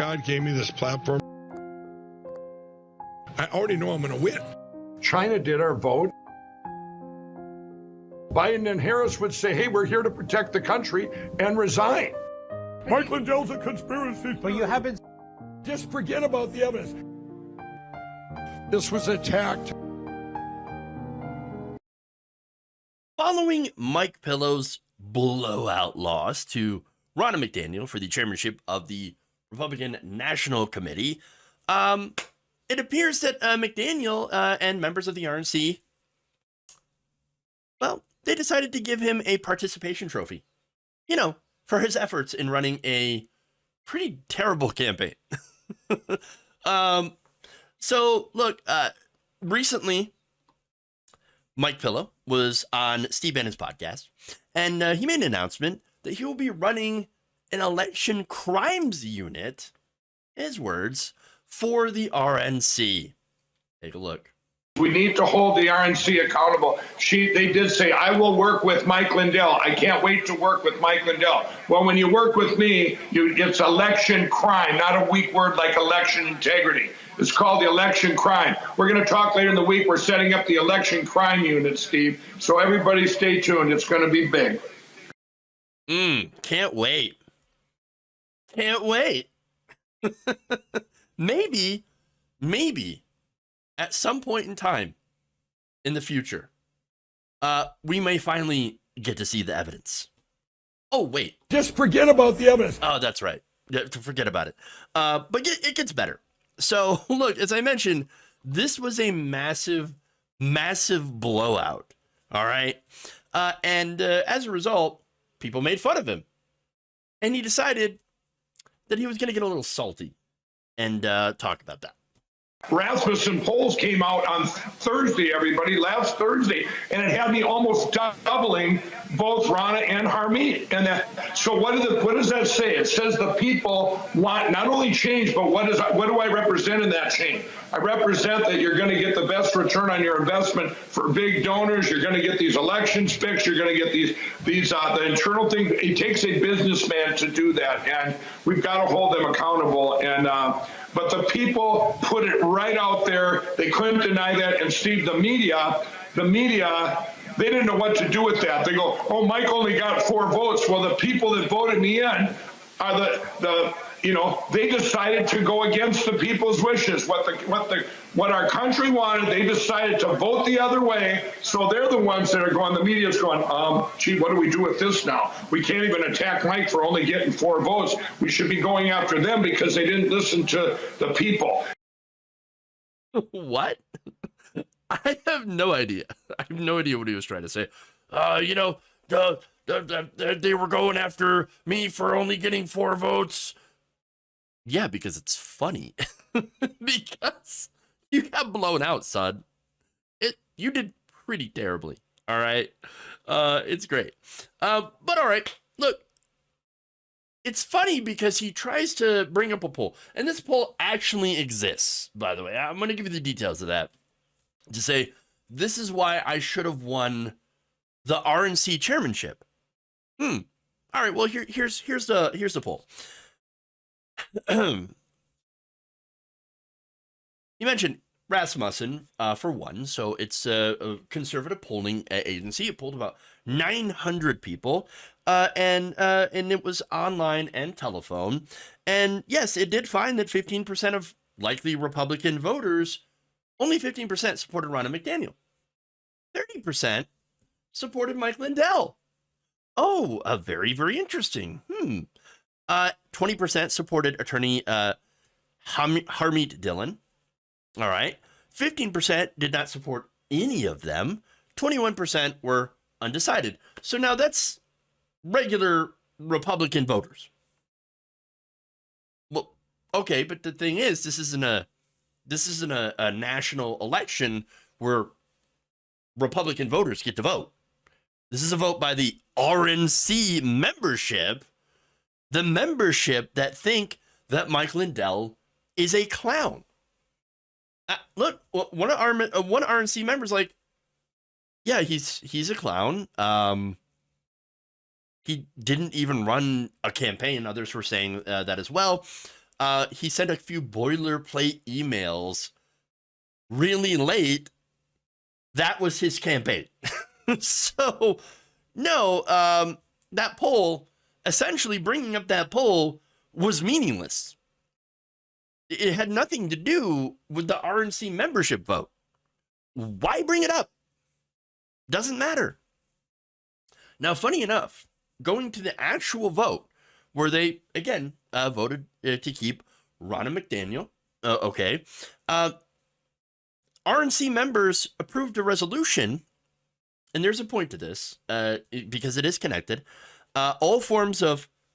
God gave me this platform. I already know I'm going to win. China did our vote. Biden and Harris would say, hey, we're here to protect the country, and resign. Mike Lindell's a conspiracy. But you haven't. Just forget about the evidence. This was attacked. Following MyPillow's blowout loss to Ronna McDaniel for the chairmanship of the Republican National Committee, it appears that McDaniel and members of the RNC, well, they decided to give him a participation trophy, for his efforts in running a pretty terrible campaign. So look, recently, MyPillow was on Steve Bannon's podcast, and he made an announcement that he will be running an election crimes unit, his words, for the RNC. Take a look. We need to hold the RNC accountable. They did say, I will work with Mike Lindell. I can't wait to work with Mike Lindell. Well, when you work with me, it's election crime, not a weak word like election integrity. It's called the election crime. We're going to talk later in the week. We're setting up the election crime unit, Steve. So everybody stay tuned. It's going to be big. Can't wait. Can't wait. Maybe at some point in time in the future, we may finally get to see the evidence. Oh, wait. Just forget about the evidence. Oh, that's right. To forget about it. But it gets better. So, look, as I mentioned, this was a massive, massive blowout. All right. And as a result, people made fun of him. And he decided that he was going to get a little salty and talk about that. Rasmussen polls came out on Thursday, everybody, last Thursday, and it had me almost doubling both Ronna and Harmeet. And so what does that say? It says the people want not only change, but what do I represent in that change? I represent that you're going to get the best return on your investment for big donors. You're going to get these elections fixed. You're going to get these the internal thing. It takes a businessman to do that, and we've got to hold them accountable. And but the people put it right out there. They couldn't deny that. And Steve, the media, they didn't know what to do with that. They go, oh, Mike only got 4 votes. Well, the people that voted me in are they decided to go against the people's wishes. What our country wanted, they decided to vote the other way. So they're the ones that are going, the media's going, gee, what do we do with this now? We can't even attack Mike for only getting 4 votes. We should be going after them because they didn't listen to the people. What? I have no idea. I have no idea what he was trying to say. They were going after me for only getting 4 votes. Yeah, because it's funny. Because you got blown out, son. You did pretty terribly. All right. It's great. But all right. Look, it's funny because he tries to bring up a poll, and this poll actually exists, by the way. I'm going to give you the details of that to say this is why I should have won the RNC chairmanship. All right. Well, here's the poll. You mentioned Rasmussen for one, so it's a conservative polling agency. It polled about 900 people, and it was online and telephone. And yes, it did find that 15% of likely Republican voters, only 15% supported Ronna McDaniel. 30% supported Mike Lindell. Oh, very, very interesting. 20% supported attorney Harmeet Dillon. All right. 15% did not support any of them. 21% were undecided. So now that's regular Republican voters. Well, okay, but the thing is, this isn't a national election where Republican voters get to vote. This is a vote by the RNC membership. The membership that think that Mike Lindell is a clown. Look, one RNC member's like, yeah, he's a clown. He didn't even run a campaign. Others were saying that as well. he sent a few boilerplate emails really late. That was his campaign. So, no, that poll, essentially bringing up that poll was meaningless. It had nothing to do with the RNC membership vote. Why bring it up? Doesn't matter. Now, funny enough, going to the actual vote, where they, again, voted to keep Ronna McDaniel, RNC members approved a resolution, and there's a point to this, because it is connected. The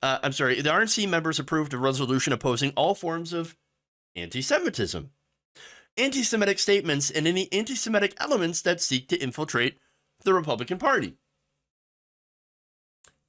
RNC members approved a resolution opposing all forms of anti-Semitism, anti-Semitic statements, and any anti-Semitic elements that seek to infiltrate the Republican Party.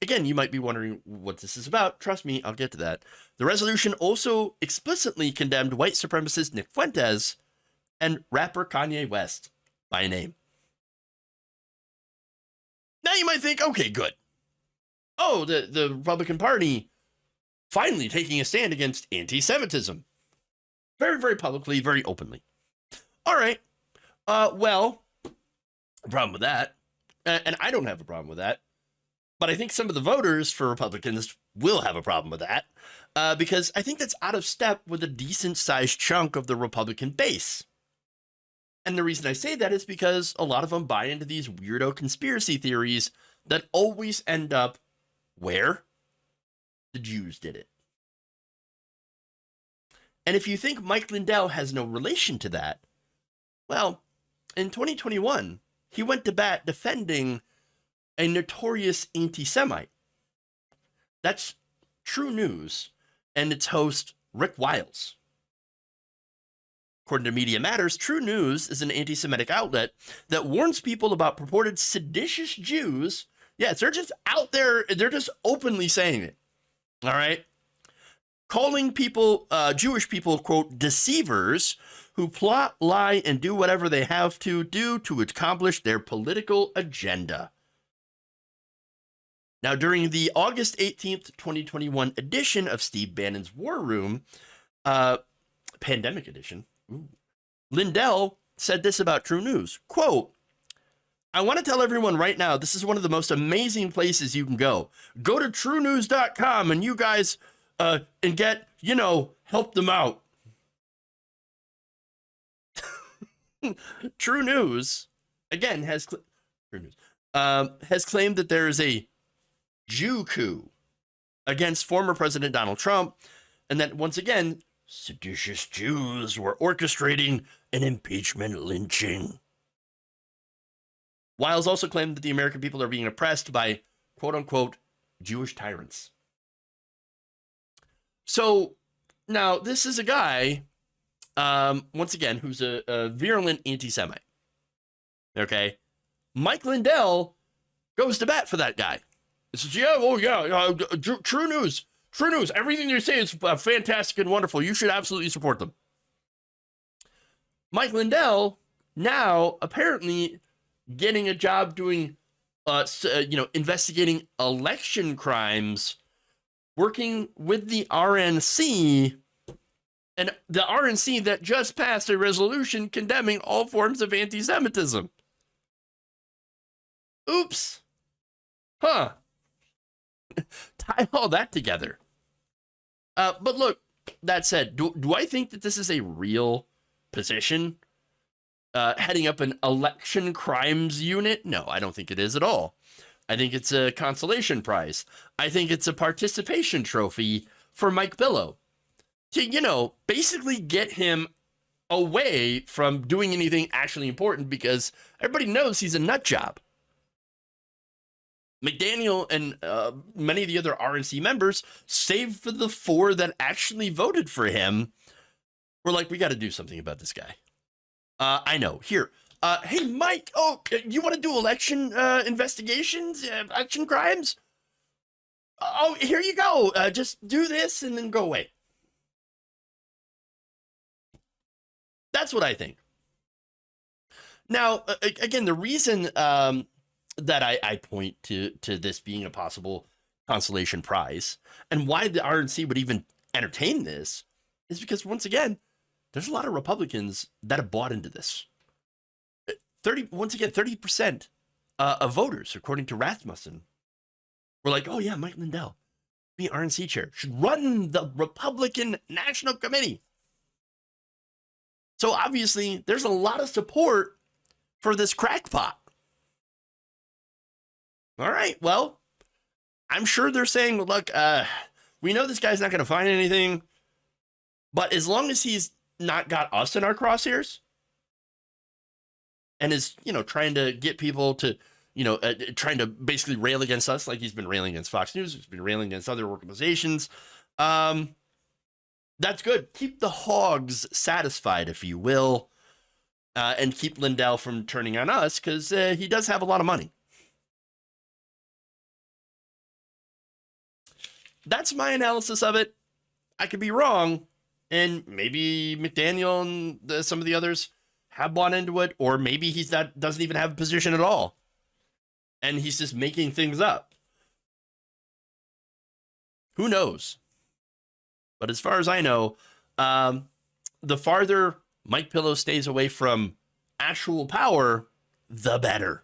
Again, you might be wondering what this is about. Trust me, I'll get to that. The resolution also explicitly condemned white supremacist Nick Fuentes and rapper Kanye West by name. Now you might think, okay, good. Oh, the Republican Party finally taking a stand against anti-Semitism. Very, very publicly, very openly. All right. Well, the problem with that, and I don't have a problem with that, but I think some of the voters for Republicans will have a problem with that, because I think that's out of step with a decent-sized chunk of the Republican base. And the reason I say that is because a lot of them buy into these weirdo conspiracy theories that always end up where? The Jews did it. And if you think Mike Lindell has no relation to that, well, in 2021, he went to bat defending a notorious anti-Semite. That's True News and its host, Rick Wiles. According to Media Matters, True News is an anti-Semitic outlet that warns people about purported seditious Jews. Yes, they're just out there. They're just openly saying it. All right. Calling people, Jewish people, quote, deceivers who plot, lie, and do whatever they have to do to accomplish their political agenda. Now, during the August 18th, 2021 edition of Steve Bannon's War Room, pandemic edition, Lindell said this about True News, quote, I want to tell everyone right now, this is one of the most amazing places you can go. Go to truenews.com and you guys, and get, help them out. True News, again, has claimed that there is a Jew coup against former President Donald Trump, and that, once again, seditious Jews were orchestrating an impeachment lynching. Wiles also claimed that the American people are being oppressed by, quote-unquote, Jewish tyrants. So, now, this is a guy, once again, who's a virulent anti-Semite. Okay? Mike Lindell goes to bat for that guy. He says, True News. True News. Everything they say is fantastic and wonderful. You should absolutely support them. Mike Lindell, now, apparently getting a job doing, investigating election crimes, working with the RNC, and the RNC that just passed a resolution condemning all forms of anti-Semitism. Oops. Huh. Tie all that together. But look, that said, do I think that this is a real position? Heading up an election crimes unit? No, I don't think it is at all. I think it's a consolation prize. I think it's a participation trophy for Mike Pillow to, basically get him away from doing anything actually important, because everybody knows he's a nut job. McDaniel and many of the other RNC members, save for the 4 that actually voted for him, were like, we got to do something about this guy. I know. Here. Hey, Mike. Oh, you want to do election investigations, election crimes? Oh, here you go. Just do this and then go away. That's what I think. Now, again, the reason that I point to this being a possible consolation prize, and why the RNC would even entertain this, is because, once again, there's a lot of Republicans that have bought into this. 30% of voters, according to Rasmussen, were like, oh yeah, Mike Lindell, be RNC chair, should run the Republican National Committee. So obviously, there's a lot of support for this crackpot. All right, well, I'm sure they're saying, look, we know this guy's not going to find anything, but as long as he's not got us in our crosshairs and is, trying to get people to, trying to basically rail against us, like he's been railing against Fox News, he's been railing against other organizations. That's good. Keep the hogs satisfied, if you will, and keep Lindell from turning on us, because he does have a lot of money. That's my analysis of it. I could be wrong, and maybe McDaniel and some of the others have bought into it, or maybe doesn't even have a position at all, and he's just making things up. Who knows? But as far as I know, the farther MyPillow stays away from actual power, the better.